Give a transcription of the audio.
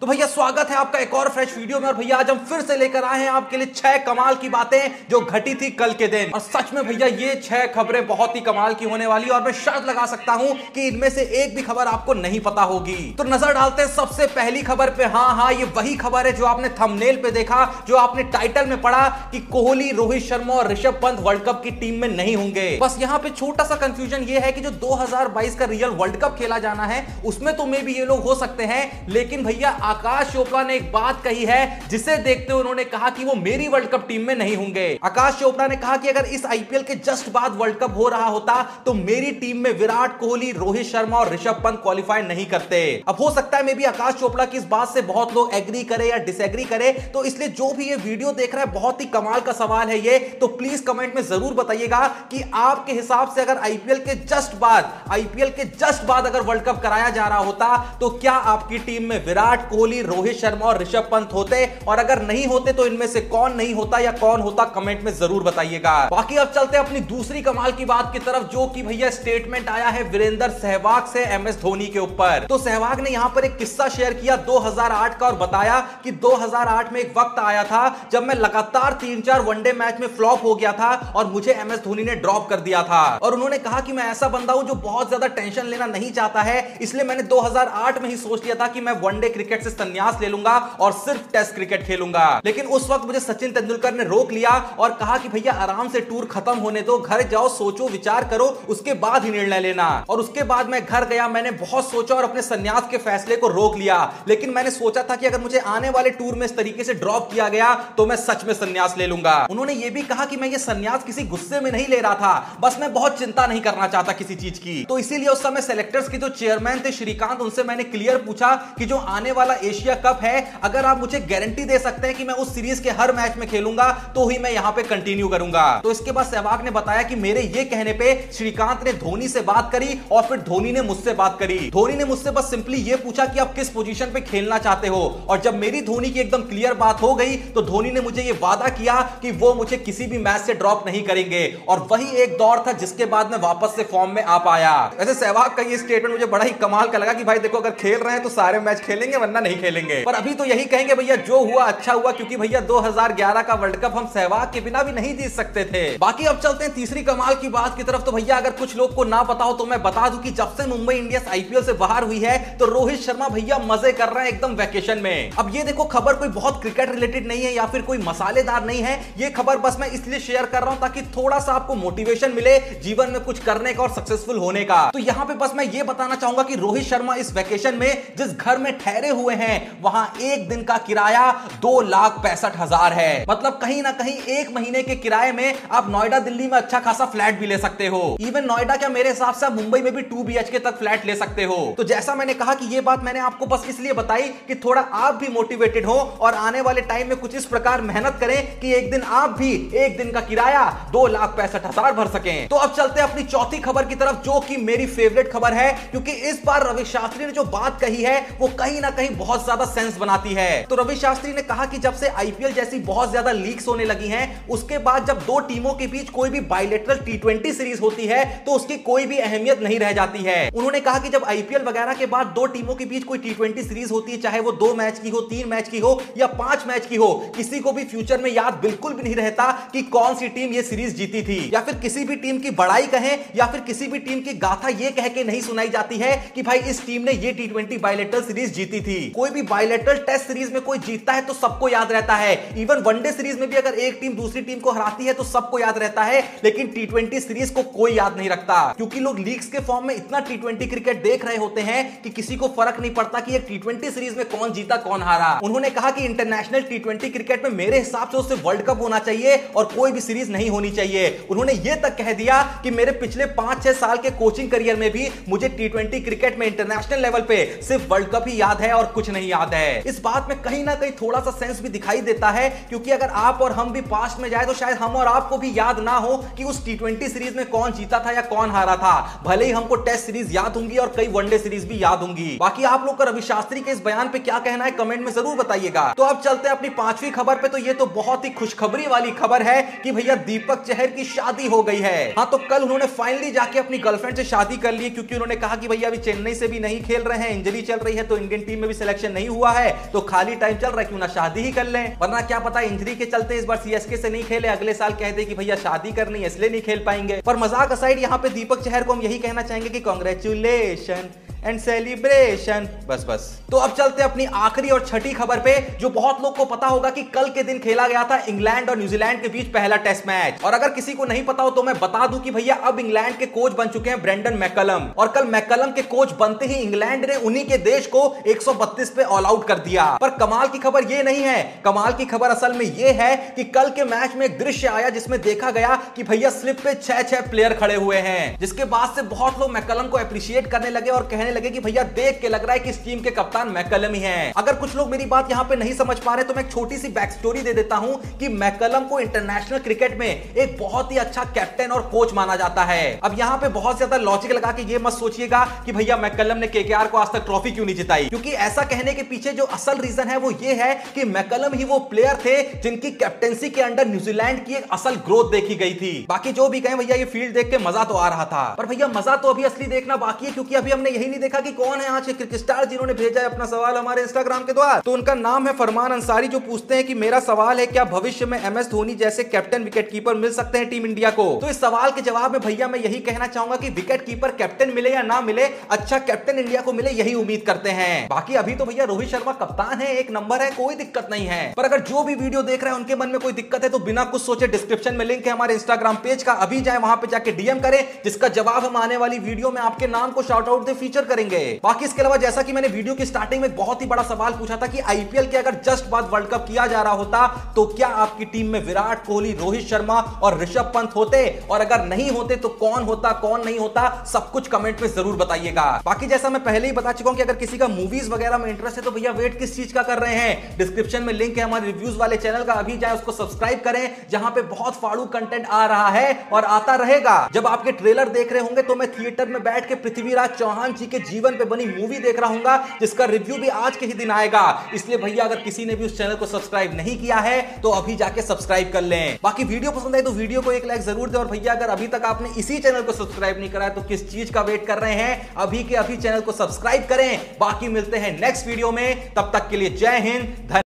तो भैया स्वागत है आपका एक और फ्रेश वीडियो में। और भैया आज हम फिर से लेकर आए हैं आपके लिए 6 कमाल की बातें जो घटी थी कल के दिन। और सच में भैया ये 6 खबरें बहुत ही कमाल की होने वाली है और मैं शर्त लगा सकता हूं कि इनमें से एक भी खबर आपको नहीं पता होगी। तो नजर डालते हैं सबसे पहली खबर पे। हाँ, ये वही खबर है जो आपने थंबनेल पे देखा, जो आपने टाइटल में पढ़ा कि कोहली, रोहित शर्मा और ऋषभ पंत वर्ल्ड कप की टीम में नहीं होंगे। बस यहाँ पे छोटा सा कंफ्यूजन ये है कि जो 2022 का रियल वर्ल्ड कप खेला जाना है उसमें तो मे भी ये लोग हो सकते हैं, लेकिन भैया आकाश चोपड़ा ने एक बात कही है जिसे देखते हुए उन्होंने कहा कि वो मेरी वर्ल्ड कप टीम में नहीं होंगे। आकाश चोपड़ा ने कहा कि अगर इस आईपीएल के जस्ट बाद वर्ल्ड कप हो रहा होता तो मेरी टीम में विराट कोहली, रोहित शर्मा और ऋषभ पंत क्वालिफाई नहीं करते। अब हो सकता है मे बी आकाश चोपड़ा की इस बात से बहुत लोग एग्री करे या डिसएग्री करे, तो इसलिए जो भी ये वीडियो देख रहा है बहुत ही कमाल का सवाल है ये, तो प्लीज कमेंट में जरूर बताइएगा कि आपके हिसाब से अगर आईपीएल के जस्ट बाद अगर वर्ल्ड कप कराया जा रहा होता तो क्या आपकी टीम में विराट कोहली, रोहित शर्मा और ऋषभ पंत होते, और अगर नहीं होते तो इनमें से कौन नहीं होता या कौन होता, कमेंट में जरूर बताइएगा। बाकी अब चलते हैं अपनी दूसरी कमाल की बात की तरफ, जो कि भैया स्टेटमेंट आया है वीरेंद्र सहवाग से एमएस धोनी के ऊपर। तो सहवाग ने यहां पर एक किस्सा शेयर किया 2008 का और बताया कि 2008 में एक वक्त आया था जब मैं लगातार 3-4 वनडे मैच में फ्लॉप हो गया था और मुझे एमएस धोनी ने ड्रॉप कर दिया था। और उन्होंने कहा कि मैं ऐसा बंदा हूं जो बहुत ज्यादा टेंशन लेना नहीं चाहता है, इसलिए मैंने 2008 में ही सोच लिया था कि मैं वनडे क्रिकेट से संन्यास ले लूंगा और सिर्फ टेस्ट क्रिकेट खेलूंगा। लेकिन उस वक्त मुझे सचिन तेंदुलकर ने रोक लिया और कहा कि भैया आराम से टूर खत्म होने दो, घर जाओ, सोचो, विचार करो, उसके बाद ही निर्णय लेना। और उसके बाद मैं घर गया, मैंने बहुत सोचा और अपने संन्यास के फैसले को रोक लिया। लेकिन मैंने सोचा था कि अगर मुझे आने वाले टूर में इस तरीके से ड्रॉप किया गया तो मैं सच में संन्यास ले लूंगा। उन्होंने यह भी कहा कि मैं ये संन्यास किसी गुस्से में नहीं ले रहा था, बस मैं बहुत चिंता नहीं करना चाहता किसी चीज की। तो इसीलिए उस समय सेलेक्टर्स के जो चेयरमैन थे श्रीकांत, उनसे मैंने क्लियर पूछा कि जो आने वाला एशिया कप है, अगर आप मुझे गारंटी दे सकते हैं कि मैं उस सीरीज के हर मैच में खेलूंगा तो ही मैं यहां पे कंटिन्यू करूंगा। तो इसके बाद सहवाग ने बताया कि मेरे ये कहने पे श्रीकांत ने धोनी से बात करी और फिर धोनी ने मुझसे बात करी। धोनी ने मुझसे बस सिंपली ये पूछा कि आप किस पोजीशन पे खेलना चाहते हो, और जब मेरी धोनी की एकदम क्लियर बात हो गई तो धोनी ने मुझे ये वादा किया कि वो मुझे किसी भी मैच से ड्रॉप नहीं करेंगे। और वही एक दौर था जिसके बाद मैं वापस से फॉर्म में आ पाया। वैसे सहवाग का ये स्टेटमेंट मुझे बड़ा ही कमाल का लगा कि भाई देखो, अगर खेल रहे हैं तो सारे मैच खेलेंगे वरना नहीं खेलेंगे। पर अभी तो यही कहेंगे भैया जो हुआ अच्छा हुआ, क्योंकि भैया 2011 का वर्ल्ड कप हम सहवाग के बिना भी नहीं जीत सकते थे। बाकी अब चलते हैं तीसरी कमाल की बात की तरफ। तो भैया अगर कुछ लोग को ना पता हो तो मैं बता दूं कि जब से मुंबई इंडियंस आईपीएल से बाहर हुई है तो रोहित शर्मा भैया मजे कर रहे हैं एकदम वैकेशन में। अब ये देखो, खबर कोई बहुत क्रिकेट रिलेटेड नहीं है या फिर कोई मसालेदार नहीं है, ये खबर बस मैं इसलिए शेयर कर रहा हूं ताकि थोड़ा सा आपको मोटिवेशन मिले जीवन में कुछ करने का और सक्सेसफुल होने का। तो यहां पे बस मैं ये बताना चाहूंगा कि रोहित शर्मा इस वैकेशन में जिस घर में ठहरे हुए हैं वहां एक दिन का किराया 2,65,000 है। मतलब कहीं ना कहीं एक महीने के किराए में आप नोएडा, दिल्ली में अच्छा खासा फ्लैट भी ले सकते हो। इवन नोएडा क्या, मेरे हिसाब से मुंबई में भी 2 BHK तक फ्लैट ले सकते हो। तो जैसा मैंने कहा कि ये बात मैंने आपको बस इसलिए बताई कि थोड़ा आप भी मोटिवेटेड हो और आने वाले टाइम में कुछ इस प्रकार मेहनत करें कि एक दिन आप भी एक दिन का किराया 2,65,000 भर सकें। तो अब चलते हैं अपनी चौथी खबर की तरफ, जो कि मेरी फेवरेट खबर है, क्योंकि इस बार रवि शास्त्री ने जो बात कही है वो कहीं ना कहीं बहुत ज्यादा सेंस बनाती है। तो रवि शास्त्री ने कहा कि जब से आईपीएल जैसी बहुत ज्यादा लीक्स होने लगी हैं, उसके बाद जब दो टीमों के बीच कोई भी बायलैटरल T20 सीरीज होती है तो उसकी कोई भी अहमियत नहीं रह जाती है। उन्होंने कहा कि जब आईपीएल वगैरह के बाद दो टीमों के बीच कोई T20 सीरीज होती है, चाहे वो 2 मैच की हो, 3 मैच की हो या 5 मैच की हो, किसी को भी फ्यूचर में याद बिल्कुल भी नहीं रहता कि कौन सी टीम ये सीरीज जीती थी, या फिर किसी भी टीम की बड़ाई कहें या फिर किसी भी टीम की गाथा ये कह के नहीं सुनाई जाती है कि भाई इस टीम ने ये T20 बायलैटरल सीरीज जीती थी। कोई भी बायलैटरल टेस्ट सीरीज में कोई जीतता है तो सबको याद रहता है। इवन वनडे सीरीज में भी अगर एक टीम दूसरी टीम को हराती है तो सबको याद रहता है, लेकिन T20 सीरीज को कोई याद नहीं रखता, क्योंकि लोग लीग्स के फॉर्म में इतना T20 क्रिकेट देख रहे होते हैं कि किसी को फर्क नहीं पड़ता कि ये T20 सीरीज में कौन जीता कौन हारा। उन्होंने कहा कि इंटरनेशनल T20 क्रिकेट में मेरे हिसाब से उससे वर्ल्ड कप होना चाहिए और कोई भी सीरीज नहीं होनी चाहिए। उन्होंने यह तक कह दिया कि मेरे पिछले 5-6 साल के कोचिंग करियर में भी मुझे T20 क्रिकेट में इंटरनेशनल लेवल पे सिर्फ वर्ल्ड कप ही याद है और कुछ नहीं याद है। इस बात में कहीं ना कहीं थोड़ा सा सेंस भी दिखाई देता है, क्योंकि अगर आप और हम भी पास्ट में जाए तो शायद हम और आपको भी याद ना हो कि उस T20 सीरीज में कौन जीता था या कौन हारा था। भले ही हमको टेस्ट सीरीज याद होंगी और कई वनडे सीरीज भी याद होंगी। बाकी आप लोग का रवि शास्त्री के इस बयान पे क्या कहना है कमेंट में जरूर बताइएगा। तो अब चलते हैं अपनी 5वीं खबर पे। तो ये तो बहुत ही खुशखबरी वाली खबर है कि भैया दीपक चहर की शादी हो गई है। हाँ, तो कल उन्होंने फाइनली जाके अपनी गर्लफ्रेंड से शादी कर ली, क्योंकि उन्होंने कहा कि भैया अभी चेन्नई से भी नहीं खेल रहे हैं, इंजरी चल रही है, तो इंडियन टीम में भी सिलेक्शन नहीं हुआ है तो खाली टाइम चल रहा है, क्यों ना शादी ही कर लें, वरना क्या पता इंजरी के चलते इस बार सीएसके से नहीं खेले, अगले साल कह दे कि भैया शादी करनी है इसलिए नहीं खेल पाएंगे। पर मजाक असाइड, यहाँ पे दीपक चहर को हम यही कहना चाहेंगे कि कांग्रेचुलेशन एंड सेलिब्रेशन। बस तो अब चलते अपनी आखिरी और छठी खबर पे, जो बहुत लोग को पता होगा कि कल के दिन खेला गया था इंग्लैंड और न्यूजीलैंड के बीच पहला टेस्ट मैच। और अगर किसी को नहीं पता हो तो मैं बता दूं कि भैया अब इंग्लैंड के कोच बन चुके हैं ब्रेंडन मैकलम, और कल मैकलम के कोच बनते ही इंग्लैंड ने उन्हीं के देश को 132 पे ऑल आउट कर दिया। पर कमाल की खबर ये नहीं है, कमाल की खबर असल में ये है कि कल के मैच में एक दृश्य आया जिसमें देखा गया कि भैया स्लिप पे 6 प्लेयर खड़े हुए हैं, जिसके बाद से बहुत लोग मैकलम को अप्रिशिएट करने लगे और कहने लगे कि भैया देख के लग रहा है कि इस टीम के कप्तान मैकलम ही हैं। अगर कुछ लोग मेरी बात यहां पे नहीं समझ पा रहे तो मैं एक छोटी सी बैक स्टोरी दे देता हूं कि मैकलम को इंटरनेशनल क्रिकेट में एक बहुत ही अच्छा कैप्टन और कोच माना जाता है। अब यहां पे बहुत ज्यादा लॉजिक लगा के ये मत सोचिएगा कि भैया मैकलम ने केकेआर को आज तक ट्रॉफी क्यों नहीं जिताई, क्योंकि ऐसा कहने के पीछे जो असल रीजन है वो ये है कि मैकलम ही वो प्लेयर थे जिनकी कैप्टेंसी के अंडर न्यूजीलैंड की एक असल ग्रोथ देखी गई थी। बाकी जो भी कहें भैया ये फील्ड देख के मजा तो आ रहा था, पर भैया मजा तो अभी असली देखना बाकी है, क्योंकि अभी हमने यही नहीं देखा कि कौन है आज के क्रिकेट स्टार जिन्होंने भेजा है अपना सवाल हमारे इंस्टाग्राम के द्वारा। तो उनका नाम है फरमान अंसारी, जो पूछते हैं कि मेरा सवाल है क्या भविष्य में एमएस धोनी जैसे कैप्टन विकेट कीपर मिल सकते हैं टीम इंडिया को। तो इस सवाल के जवाब में भैया मैं यही कहना चाहूंगा कि विकेट कीपर कैप्टन मिले या ना मिले, अच्छा कैप्टन इंडिया को मिले यही उम्मीद करते हैं। बाकी अभी तो भैया रोहित शर्मा कप्तान है, एक नंबर है, कोई दिक्कत नहीं है। पर अगर जो भी वीडियो देख रहे हैं उनके मन में कोई दिक्कत है तो बिना कुछ सोचे डिस्क्रिप्शन में लिंक है हमारे इंस्टाग्राम पेज का, अभी जाए वहां पे जाके डीएम करें, जिसका जवाब हम आने वाली वीडियो में आपके नाम को शाउट आउट दे फीचर करेंगे। बाकी इसके अलावा जैसा कि मैंने वीडियो की स्टार्टिंग में बहुत ही बड़ा सवाल पूछा था कि आईपीएल के अगर जस्ट बाद वर्ल्ड कप किया जा रहा होता तो क्या आपकी टीम में विराट कोहली, रोहित शर्मा और ऋषभ पंत होते, और अगर नहीं होते तो कौन होता कौन नहीं होता, सब कुछ कमेंट में जरूर बताइएगा। बाकी जैसा मैं पहले ही बता चुका हूं कि अगर किसी का मूवीज वगैरह में इंटरेस्ट है तो भैया वेट किस चीज का कर रहे हैं, डिस्क्रिप्शन में लिंक है हमारे रिव्यूज वाले चैनल का, अभी जाए उसको सब्सक्राइब करें, जहां पे बहुत फाड़ू कंटेंट आ रहा है और आता रहेगा। जब आपके ट्रेलर देख रहे होंगे तो मैं थिएटर में बैठ के पृथ्वीराज चौहान जी के जीवन पे बनी मूवी देख रहा हूंगा, जिसका रिव्यू भी आज के ही दिन आएगा। इसलिए भैया अगर किसी ने भी उस चैनल को सब्सक्राइब नहीं किया है तो अभी जाके सब्सक्राइब कर लें। बाकी वीडियो पसंद आए तो वीडियो को एक लाइक जरूर दें, और भैया अगर अभी तक आपने इसी चैनल को सब्सक्राइब नहीं करा है तो किस चीज का वेट कर रहे हैं, अभी के अभी चैनल को सब्सक्राइब करें। बाकी मिलते हैं नेक्स्ट वीडियो में, तब तक के लिए जय हिंद।